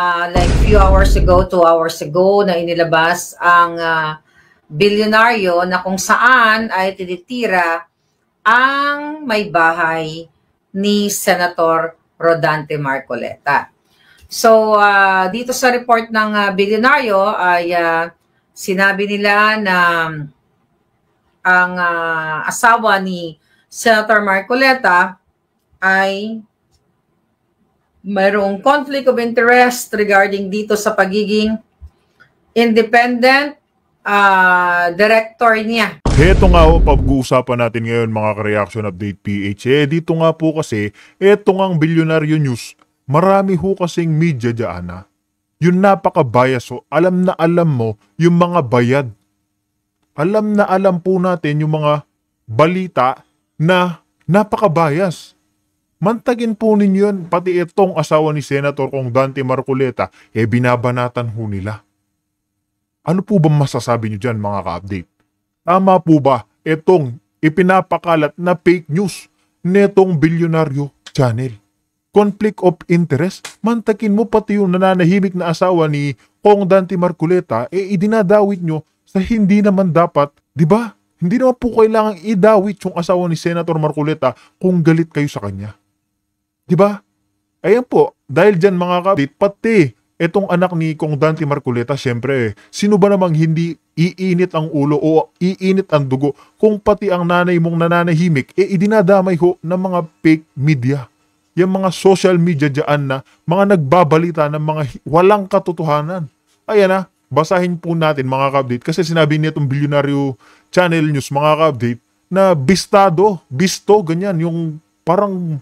Like few hours ago, 2 hours ago, na inilabas ang bilyonaryo na kung saan ay tinitira ang may bahay ni Senator Rodante Marcoleta. So, dito sa report ng bilyonaryo ay sinabi nila na ang asawa ni Senator Marcoleta ay mayroong conflict of interest regarding dito sa pagiging independent director niya. Heto nga ho, pag-uusapan natin ngayon mga ka-reaction update PH. Dito nga po kasi, eto ngang bilyonaryo news, marami ho kasing media dyan na. Yung napaka-bias ho, alam na alam mo yung mga bayad. Alam na alam po natin yung mga balita na napaka-bias. Mantagin po ninyo yun, pati itong asawa ni Senator Kong Dante Marcoleta, binabanatan ho nila. Ano po ba masasabi nyo dyan mga ka-update? Tama po ba itong ipinapakalat na fake news netong bilyonaryo channel? Conflict of interest? Mantakin mo pati yung nananahimik na asawa ni Kong Dante Marcoleta, idinadawit nyo sa hindi naman dapat, di ba? Hindi naman po kailangang idawit yung asawa ni Senator Marcoleta kung galit kayo sa kanya. Diba? Ayan po, dahil dyan mga kabit, pati itong anak ni Kong Dante Marcoleta, syempre, sino ba namang hindi iinit ang ulo o iinit ang dugo kung pati ang nanay mong nananahimik, idinadamay ho ng mga fake media. Yung mga social media dyan na mga nagbabalita ng mga walang katotohanan. Ayan na, basahin po natin mga ka-update kasi sinabi niya itong bilyonaryo channel news mga ka-update na bisto, ganyan, yung parang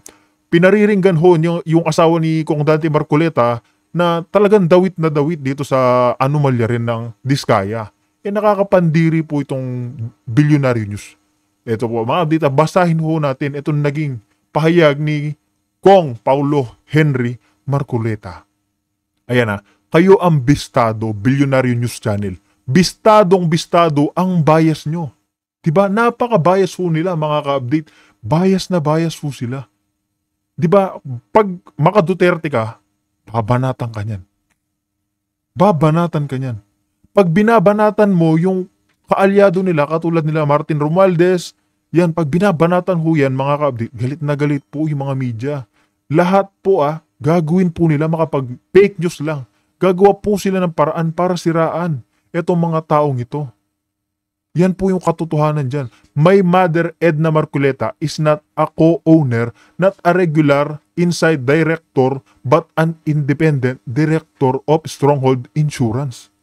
pinariringgan ho yung asawa ni Kong Dante Marcoleta na talagang dawit na dawit dito sa anomalya rin ng Diskaya. Nakakapandiri po itong bilyonaryo news. Ito po mga update, basahin ho natin itong naging pahayag ni Kong Paulo Henry Marcoleta. Ayan na, kayo ang bistado, bilyonaryo news channel. Bistado ang bias nyo. Diba? Napaka-bias ho nila mga ka-update. Bias na bias ho sila. Diba, pag maka-Duterte ka, babanatan ka niyan. Babanatan ka niyan. Pag binabanatan mo yung kaalyado nila, katulad nila Martin Romualdez, yan, pag binabanatan ho yan, mga ka-update, galit na galit po yung mga media. Lahat po gagawin po nila makapag-fake news lang. Gagawa po sila ng paraan para siraan itong mga taong ito. Yan po yung katotohanan dyan. My mother, Edna Marcoleta, is not a co-owner, not a regular inside director, but an independent director of Stronghold Insurance.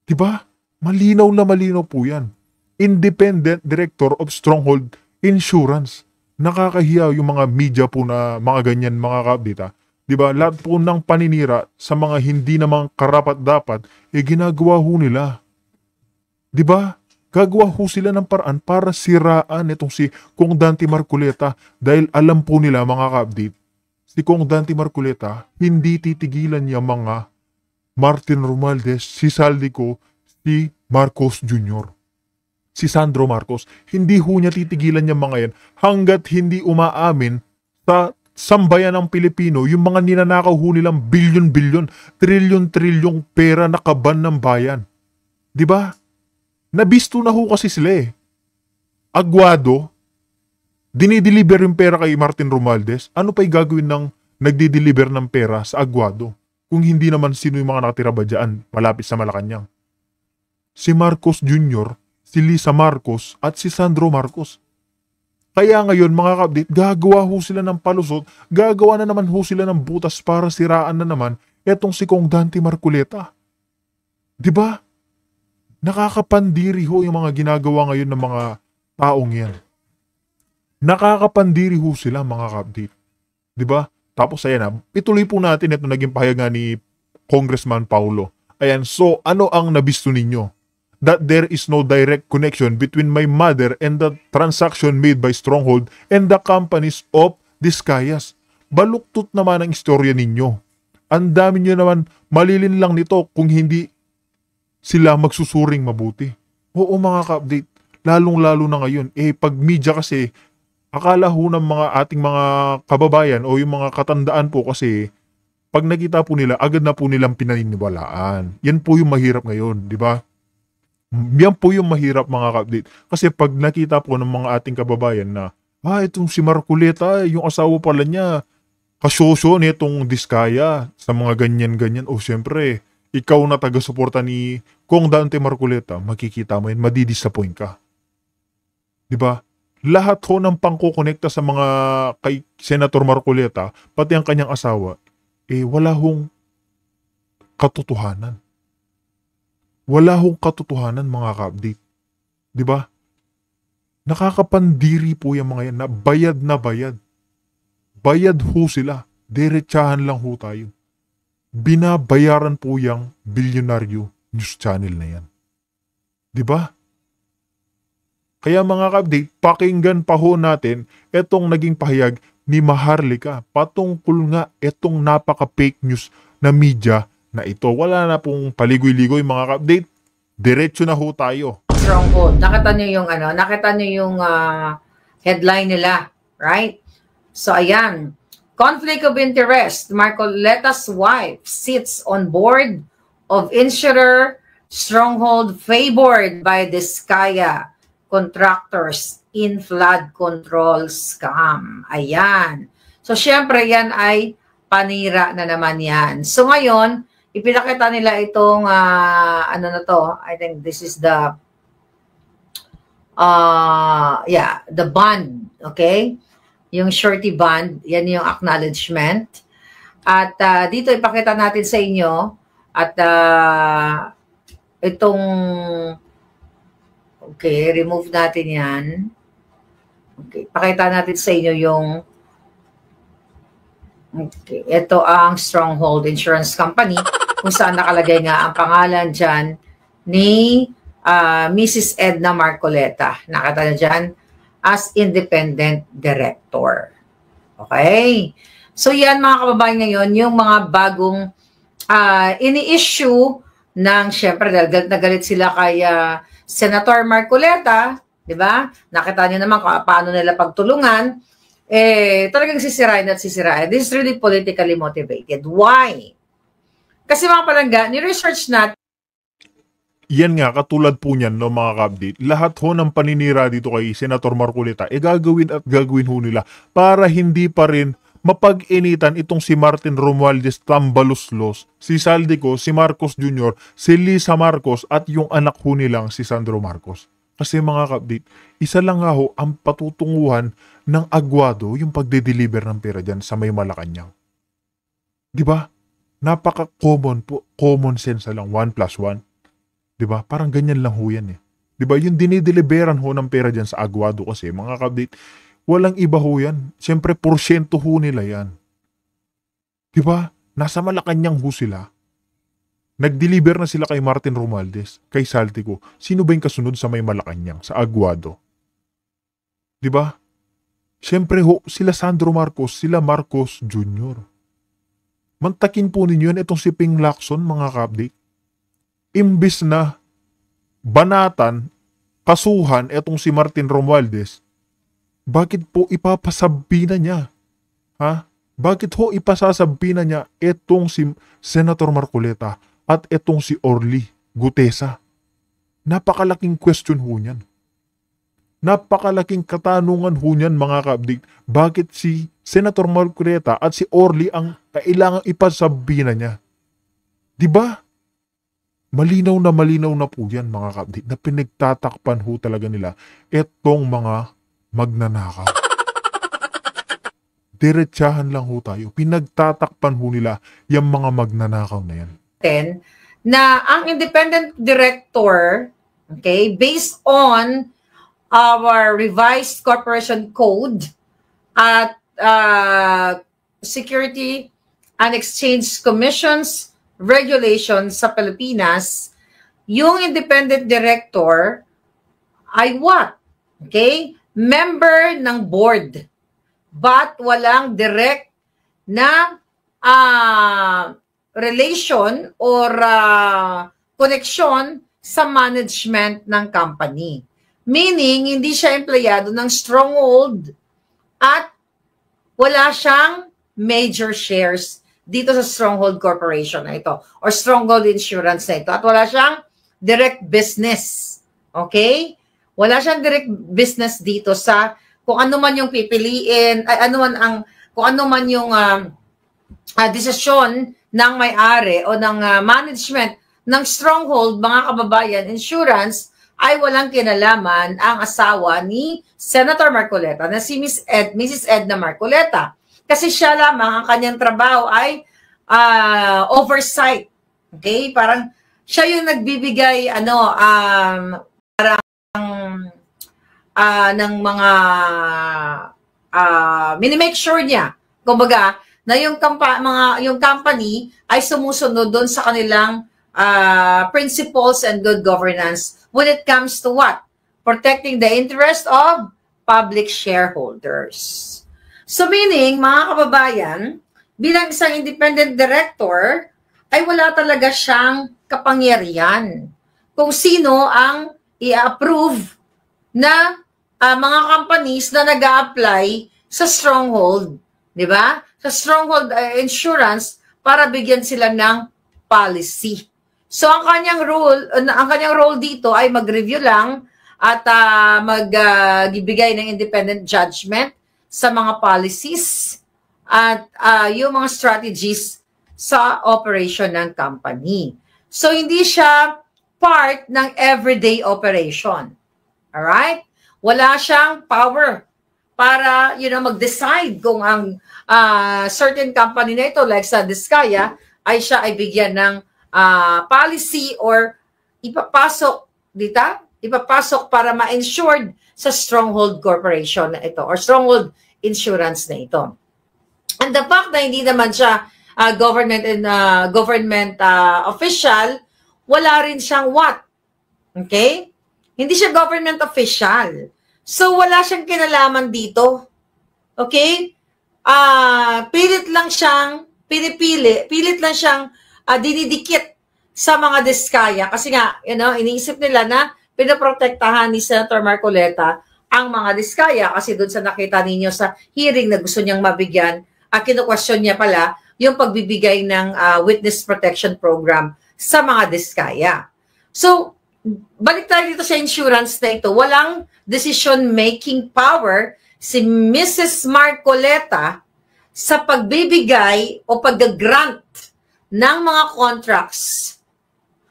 Diba? Malinaw na malinaw po yan. Independent director of Stronghold Insurance. Nakakahiya yung mga media po na mga ganyan mga kabita. Diba? Lahat po ng paninira sa mga hindi namang karapat-dapat, ginagawa ho nila. Diba? Gagawa ho sila ng paraan para siraan itong si Kong Dante Marcoleta dahil alam po nila mga ka-update, si Kong Dante Marcoleta hindi titigilan niya mga Martin Romualdez, si Saldico, si Marcos Jr., si Sandro Marcos. Hindi ho niya titigilan niya mga yan hanggat hindi umaamin sa sambayan ng Pilipino yung mga ninanakaw ho nilang bilyon-bilyon, trilyon-trilyong pera na kaban ng bayan. Diba? Nabisto na ho kasi sila Agwado, dinideliver yung pera kay Martin Romualdez. Ano pa'y gagawin ng nagdi-deliver ng pera sa Agwado? Kung hindi naman sino yung mga nakatira ba dyan, malapit sa Malacanang? Si Marcos Jr., si Lisa Marcos, at si Sandro Marcos. Kaya ngayon mga ka-update, gagawa ho sila ng palusot, gagawa na naman ho sila ng butas para siraan na naman etong si Kong Dante Marcoleta. Diba? Nakakapandiri ho yung mga ginagawa ngayon ng mga taong yan. Nakakapandiri ho sila mga ka-update. Diba? Tapos ayan ituloy po natin ito naging pahayag nga ni Congressman Paulo. Ayan, so ano ang nabisto ninyo? That there is no direct connection between my mother and the transaction made by Stronghold and the companies of Discayas. Baluktot naman ang istorya ninyo. Ang dami nyo naman malilin lang nito kung hindi sila magsusuring mabuti. Oo mga ka-update, lalong-lalo na ngayon. Pag media kasi, akala ho ng mga ating mga kababayan o yung mga katandaan po kasi pag nakita po nila, agad na po nilang pinaniniwalaan. Yan po yung mahirap ngayon, di ba? Yan po yung mahirap mga ka-update. Kasi pag nakita po ng mga ating kababayan na, itong si Marcoleta, yung asawa pala niya, kasosyo nitong Diskaya sa mga ganyan-ganyan. O syempre, ikaw na taga-suporta ni Kong Dante Marcoleta, makikita mo yan, madidisappoint ka. Di ba? Lahat ho ng pangkukonekta sa mga kay Senator Marcoleta, pati ang kanyang asawa, wala hong katotohanan. Wala hong katotohanan mga ka-update. Di ba? Nakakapandiri po yung mga yan na bayad na bayad. Bayad ho sila. Diretsahan lang ho tayo. Binabayaran po yung bilyonaryo news channel na yan. Di ba? Kaya mga ka-update, pakinggan pa ho natin etong naging pahayag ni Maharlika patungkol nga etong napaka-fake news na media na ito. Wala na pong paligoy-ligoy mga ka-update. Diretso na ho tayo. Stronghold. Nakita niyo yung headline nila, right? So ayan, conflict of interest. Marcoleta's wife sits on board of insurer Stronghold favored by Diskaya contractors in flood control scam. Ayan. So, syempre, yan ay panira na naman yan. So, ngayon, ipinakita nila itong, ano na to, I think this is the, the bond, okay? Yung surety bond, yan yung acknowledgement. At dito, ipakita natin sa inyo, at itong, okay, remove natin yan. Okay, pakita natin sa inyo yung okay, ito ang Stronghold Insurance Company kung saan nakalagay nga ang pangalan dyan ni Mrs. Edna Marcoleta. Nakita na dyan as Independent Director. Okay? So yan mga kababayan ngayon, yung mga bagong ini-issue ng, syempre, galit na galit sila kay Senator Marcoleta, di ba? Nakita niyo naman kung paano nila pagtulungan. Talagang sisirain at sisirain. This is really politically motivated. Why? Kasi mga palangga, ni-research natin. Yan nga, katulad po niyan, no, mga ka-update. Lahat ho ng paninira dito kay Senator Marcoleta, gagawin at gagawin ho nila para hindi pa rin mapag-initan itong si Martin Romualdez Tambaluslos, si Saldico, si Marcos Jr., si Lisa Marcos at yung anak ho nilang si Sandro Marcos. Kasi mga ka-update, isa lang nga ho ang patutunguhan ng Aguado yung pagde-deliver ng pera dyan sa may Malacanang. Diba? Napaka-common po, common sense lang, 1 plus 1. Diba? Parang ganyan lang ho yan eh. Diba? Yung dinideliveran ho ng pera dyan sa Aguado kasi, mga ka-update, walang iba ho yan. Siyempre, porsyento ho nila yan. Diba? Nasa Malacanang ho sila. Nag-deliver na sila kay Martin Romualdez, kay Saltico. Sino ba yung kasunod sa may Malacanang? Sa Aguado. Diba? Siyempre ho, sila Sandro Marcos, sila Marcos Jr. Mantakin po ninyo yan itong si Ping Lacson, mga ka-update. Imbis na banatan, kasuhan itong si Martin Romualdez, bakit po ipapasabi na niya? Ha? Bakit ho ipasasabi na niya itong si Senator Marcoleta at itong si Orly Gutesa? Napakalaking question ho niyan. Napakalaking katanungan ho niyan mga ka-update. Bakit si Senator Marcoleta at si Orly ang kailangang ipasabi na niya? Diba? Malinaw na po yan mga ka-update na pinagtatakpan ho talaga nila itong mga magnanakaw. Diretsahan lang ho tayo. Pinagtatakpan ho nila yung mga magnanakaw na yan. Na ang independent director, okay, based on our revised corporation code at Security and Exchange Commission's regulations sa Pilipinas, yung independent director ay what? Okay? Member ng board, but walang direct na relation or connection sa management ng company. Meaning, hindi siya empleyado ng Stronghold at wala siyang major shares dito sa Stronghold Corporation na ito or Stronghold Insurance na ito at wala siyang direct business. Okay? Wala siyang direct business dito sa kung ano man yung pipiliin, ay ano man ang kung ano man yung desisyon ng may-ari o ng management ng Stronghold, mga kababayan, insurance ay walang kinalaman ang asawa ni Senator Marcoleta na si Mrs. Edna Marcoleta. Kasi siya lamang ang kanyang trabaho ay oversight. Okay? Parang siya yung nagbibigay ng mga minimake sure niya. Kumbaga, na yung company ay sumusunod doon sa kanilang principles and good governance when it comes to what? Protecting the interest of public shareholders. So meaning, mga kababayan, bilang isang independent director, ay wala talaga siyang kapangyarihan kung sino ang i-approve na mga companies na nag-a-apply sa Stronghold, di ba? Sa Stronghold Insurance para bigyan sila ng policy. So ang kanyang role dito ay mag-review lang at magbibigay ng independent judgment sa mga policies at yung mga strategies sa operation ng company. So hindi siya part ng everyday operation. Alright? Wala siyang power para, mag-decide kung ang certain company na ito, like sa Diskaya, ay siya ay bigyan ng policy or ipapasok para ma-insured sa Stronghold Corporation na ito or Stronghold Insurance na ito. And the fact na hindi naman siya government official, wala rin siyang what? Okay? Hindi siya government official. So, wala siyang kinalaman dito. Okay? Pilit lang siyang dinidikit sa mga Diskaya. Kasi nga, iniisip nila na pinaprotektahan ni Senator Marcoleta ang mga Diskaya kasi doon sa nakita ninyo sa hearing na gusto niyang mabigyan, kinu-question niya pala yung pagbibigay ng witness protection program sa mga Diskaya. So, balik tayo dito sa insurance na ito. Walang decision-making power si Mrs. Marcoleta sa pagbibigay o pag-grant ng mga contracts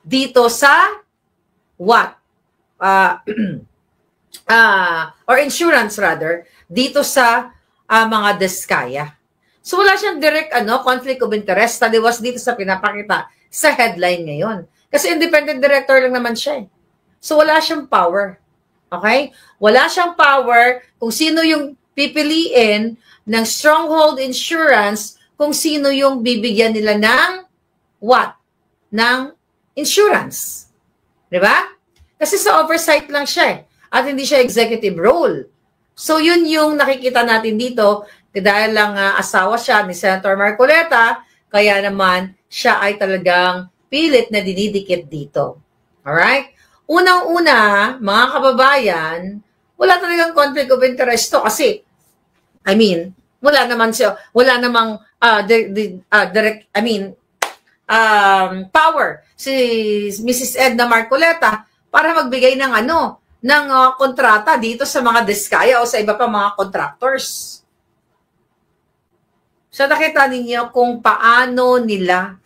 dito sa what? Or insurance rather, dito sa mga Diskaya. So wala siyang direct conflict of interest, taliwas dito sa pinapakita sa headline ngayon. Kasi independent director lang naman siya. So wala siyang power. Okay? Wala siyang power kung sino yung pipiliin ng Stronghold Insurance, kung sino yung bibigyan nila ng what? Ng insurance. Diba? Kasi sa oversight lang siya at hindi siya executive role. So yun yung nakikita natin dito dahil lang asawa siya ni Senator Marcoleta, kaya naman siya ay talagang pilit na dinidikit dito. Alright? Unang-una, mga kababayan, wala talagang conflict of interest to kasi, wala namang power si Mrs. Edna Marcoleta para magbigay ng kontrata dito sa mga Diskaya o sa iba pa mga contractors. So nakita ninyo kung paano nila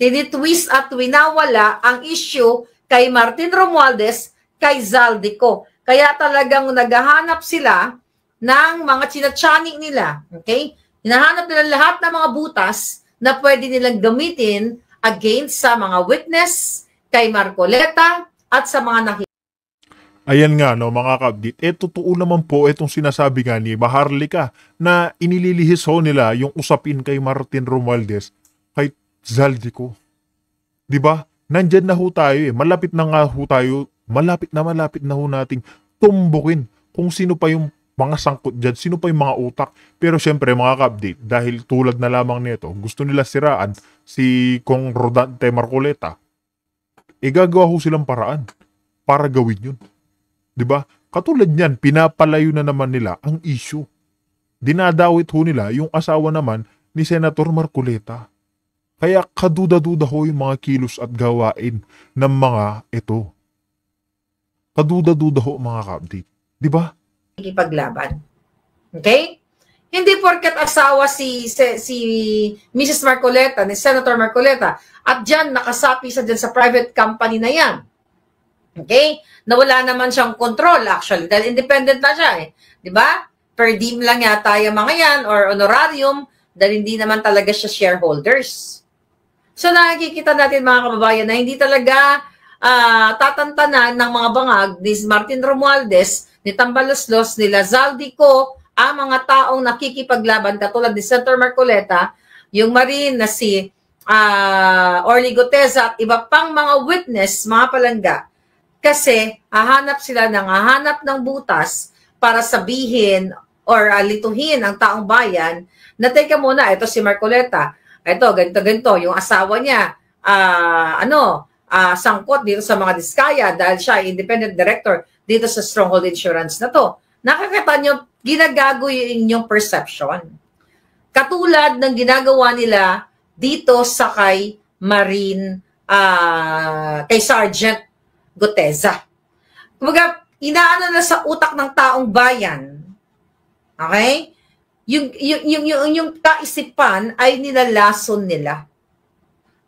tinitwist at winawala ang issue kay Martin Romualdez, kay Zaldico. Kaya talagang naghahanap sila ng mga chinachani nila. Okay? Hinahanap nila lahat ng mga butas na pwede nilang gamitin against sa mga witness, kay Marcoleta, at sa mga nakikita. Ayan nga, mga ka-update. Totoo naman po itong sinasabi nga ni Maharlika na inililihis nila yung usapin kay Martin Romualdez, kay Zaldico. Diba? Nandyan na ho tayo Malapit na ho nating tumbukin kung sino pa yung mga sangkot dyan, sino pa yung mga utak. Pero syempre mga ka-update, dahil tulad na lamang nito, gusto nila siraan si Kong Rodante Marcoleta, gagawa ho silang paraan para gawin yun. Diba? Katulad niyan, pinapalayo na naman nila ang issue. Dinadawit ho nila yung asawa naman ni Senator Marcoleta. Kaya kaduda-duda ho yung mga kilos at gawain ng mga ito. Kaduda-duda ho mga ka-update. Di ba? Ikipaglaban. Okay? Hindi porket asawa si Mrs. Marcoleta, ni Senator Marcoleta, at dyan nakasapi sa dyan sa private company na yan. Okay? Na wala naman siyang control actually dahil independent na siya eh. Di ba? Per diem lang yata yung mga yan or honorarium dahil hindi naman talaga siya shareholders. So nakikita natin mga kababayan na hindi talaga tatantanan ng mga bangag ni Martin Romualdez, ni Tambaloslos, ni Lazaldico, ang mga taong nakikipaglaban katulad ni Senator Marcoleta, yung Marine na si Orly Guteza at iba pang mga witness, mga palangga, kasi hahanap ng butas para sabihin or lituhin ang taong bayan na teka muna, ito si Marcoleta, ito, ganito, yung asawa niya, sangkot dito sa mga diskaya dahil siya ay independent director dito sa Stronghold Insurance na to. Nakakita nyo, ginagago yung inyong perception. Katulad ng ginagawa nila dito sa kay Marine, kay Sergeant Guteza. Kumbaga, inaano na sa utak ng taong bayan. Okay? Yung kaisipan ay nilalason nila.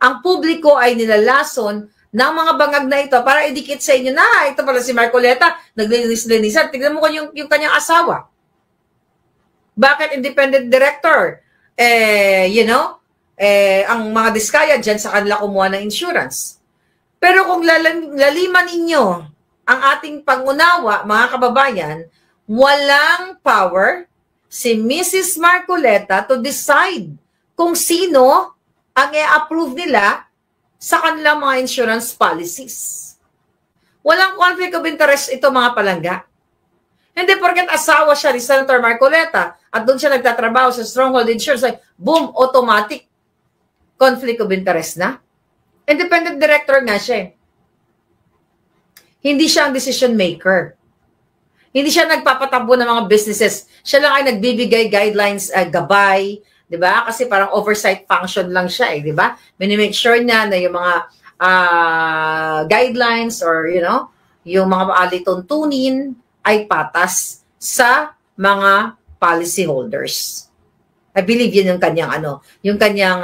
Ang publiko ay nilalason ng mga bangag na ito para idikit sa inyo na ito pala si Marcoleta, naglinis-linisan. Tignan mo ko yung kanyang asawa. Bakit independent director? Ang mga diskaya dyan sa kanila kumuha ng insurance. Pero kung laliman ninyo ang ating pangunawa, mga kababayan, walang power si Mrs. Marcoleta to decide kung sino ang i-approve nila sa kanilang mga insurance policies. Walang conflict of interest ito mga palangga. Hindi porket asawa siya ni Senator Marcoleta at doon siya nagtatrabaho sa Stronghold Insurance, boom, automatic conflict of interest na. Independent director nga siya. Hindi siya ang decision maker. Hindi siya nagpapatabo ng mga businesses. Siya lang ay nagbibigay guidelines, gabay, di ba? Kasi parang oversight function lang siya di ba? Minimake sure niya na yung mga guidelines or, yung mga alituntunin ay patas sa mga policy holders. I believe yun yung kanyang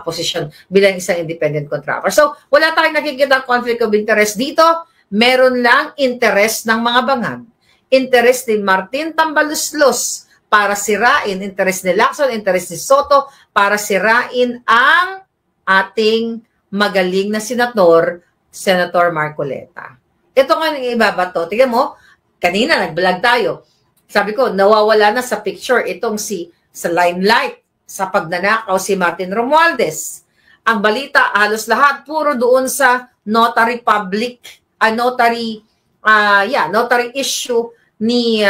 position bilang isang independent contractor. So, wala tayong nakikita conflict of interest dito. Meron lang interest ng mga bangag. Interest ni Martin Tambaloslos para sirain, interest ni Lacson, interest ni Soto para sirain ang ating magaling na senator, Senator Marcoleta. Ito nga yung ibabato. Tingnan mo, kanina nag-vlog tayo. Sabi ko, nawawala na sa picture itong sa limelight sa pagnanakaw si Martin Romualdez. Ang balita, halos lahat, puro doon sa notary issue ni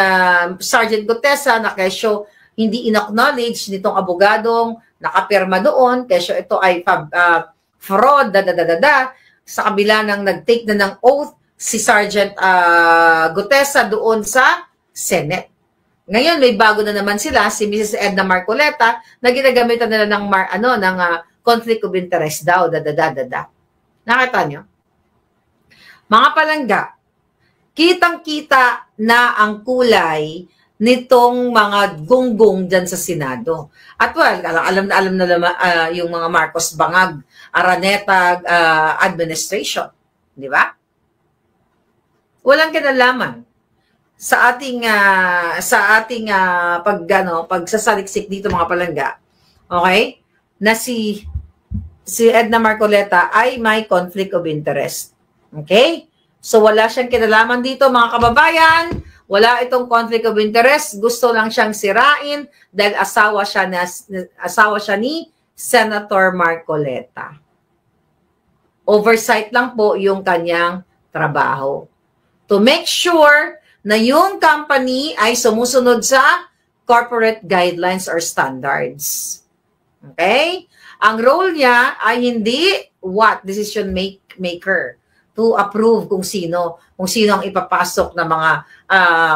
Sergeant Guteza na kesyo hindi in-acknowledge nitong abogadong nakapirma doon, kesyo ito ay fraud, sa kabila ng nag-take na ng oath si Sergeant Guteza doon sa Senate. Ngayon, may bago na naman sila, si Mrs. Edna Marcoleta, na ginagamitan nila ng conflict of interest daw, Nakita nyo? Mga palangga, kitang-kita na ang kulay nitong mga gunggong dyan sa Senado. At alam na yung mga Marcos Bangag, Araneta administration. Di ba? Walang kinalaman sa ating pagsasaliksik dito mga palangga. Okay? Na si Edna Marcoleta ay may conflict of interest. Okay? So wala siyang kinalaman dito mga kababayan, wala itong conflict of interest, gusto lang siyang sirain dahil asawa siya ni Senator Marcoleta. Oversight lang po yung kanyang trabaho. To make sure na yung company ay sumusunod sa corporate guidelines or standards. Okay? Ang role niya ay hindi decision maker to approve kung sino ang ipapasok na mga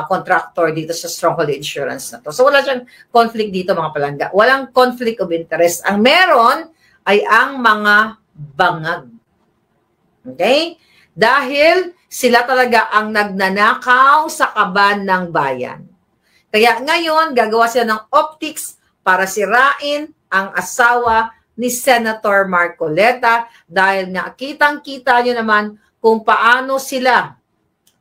contractor dito sa Stronghold Insurance na to. So wala siyang conflict dito mga palangga. Walang conflict of interest. Ang meron ay ang mga bangag. Okay? Dahil sila talaga ang nagnanakaw sa kaban ng bayan. Kaya ngayon, gagawa sila ng optics para sirain ang asawa ni Senator Marcoleta dahil nga kitang-kita nyo naman kung paano sila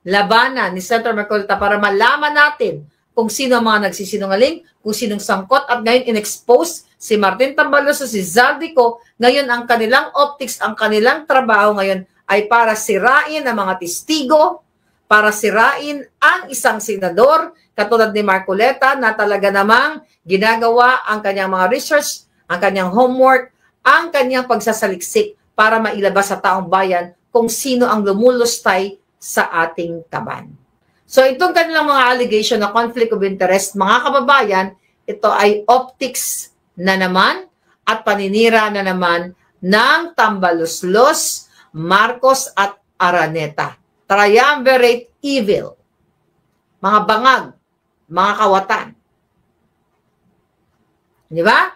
labanan ni Senator Marcoleta para malaman natin kung sino ang mga nagsisinungaling, kung sinong sangkot, at ngayon in-expose si Martin Tambalos o si Zaldico. Ngayon ang kanilang optics, ang kanilang trabaho ngayon ay para sirain ang mga testigo, para sirain ang isang senador katulad ni Marcoleta na talaga namang ginagawa ang kanyang mga research, ang kanyang homework, ang kanyang pagsasaliksik para mailabas sa taong bayan kung sino ang lumulustay sa ating kaban. So itong kanilang mga allegation na conflict of interest, mga kababayan, ito ay optics na naman at paninira na naman ng Tambaloslos, Marcos at Araneta. Triumvirate evil. Mga bangag, mga kawatan. Di ba?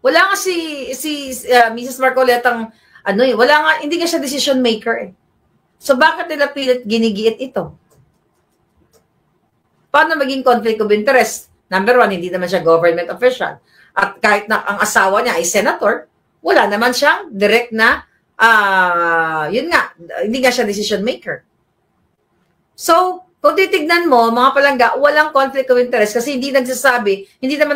Wala nga si Mrs. Marcoletang hindi nga siya decision maker eh. So bakit nila pilit ginigiit ito? Paano maging conflict of interest? Number one, hindi naman siya government official. At kahit na ang asawa niya ay senator, wala naman siyang direct na, hindi nga siya decision maker. So, kung titignan mo, mga palangga, walang conflict of interest kasi hindi naman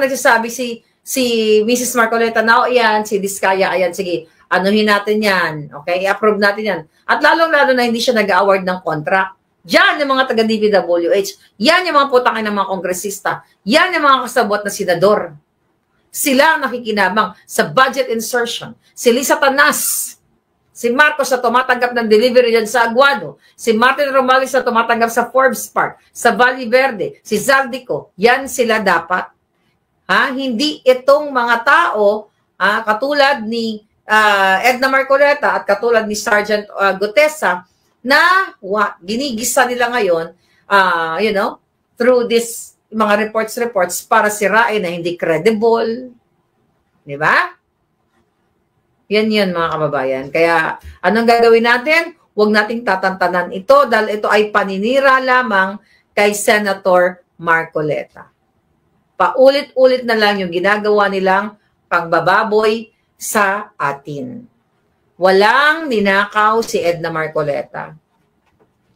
nagsasabi si Mrs. Marcoleta na, yan, si Diskaya, ayan, sige, anuhin natin yan, okay, i-approve natin yan. At lalong-lalo na hindi siya nag-award ng contract. Yan yung mga taga-DPWH. Yan yung mga putangin ng mga kongresista. Yan yung mga kasabot na senador. Sila ang nakikinabang sa budget insertion. Si Lisa Tanas, si Marcos na tumatanggap ng delivery dyan sa Aguado, si Martin Romales na tumatanggap sa Forbes Park, sa Valle Verde, si Zaldico, yan sila dapat. Hindi itong mga tao, katulad ni Edna Marcoleta at katulad ni Sergeant Gutesa, na ginigisa nila ngayon, through this mga reports para sirain na hindi credible. Di ba? Yan mga kababayan. Kaya anong gagawin natin? Huwag nating tatantanan ito dahil ito ay paninira lamang kay Senator Marcoleta. Paulit-ulit na lang yung ginagawa nilang pagbababoy sa atin. Walang ninakaw si Edna Marcoleta.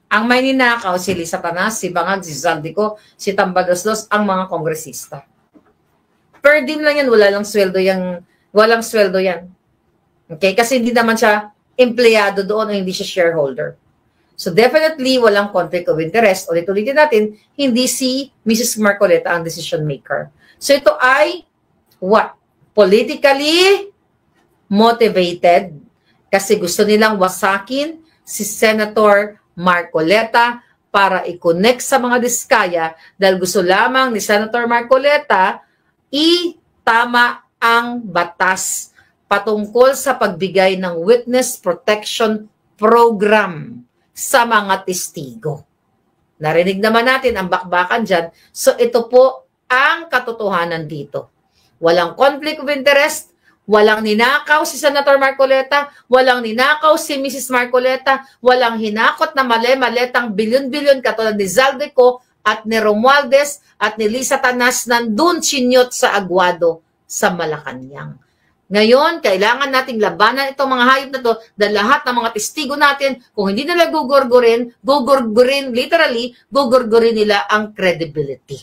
Ang may ninakaw si Lisa Tanas, si Bangag, si Zaldico, si Tambaloslos, ang mga kongresista. Per din lang yan, walang sweldo yan. Okay? Kasi hindi naman siya empleyado doon o hindi siya shareholder. So definitely, walang conflict of interest. Ulit-ulitin natin, hindi si Mrs. Marcoleta ang decision maker. So ito ay, politically motivated. Kasi gusto nilang wasakin si Senator Marcoleta para i-connect sa mga Diskaya dahil gusto lamang ni Senator Marcoleta itama ang batas patungkol sa pagbigay ng witness protection program sa mga testigo. Narinig naman natin ang bakbakan dyan. So ito po ang katotohanan dito. Walang conflict of interest. Walang ninakaw si Senator Marcoleta, walang ninakaw si Mrs. Marcoleta, walang hinakot na mali-maletang bilyon-bilyon katulad ni Zaldico at ni Romualdez at ni Lisa Tanas nandun chinyot sa Aguado sa Malacanang. Ngayon, kailangan nating labanan itong mga hayop na to dahil lahat ng mga testigo natin, kung hindi nila gugurgurin, literally, gugurgurin nila ang credibility.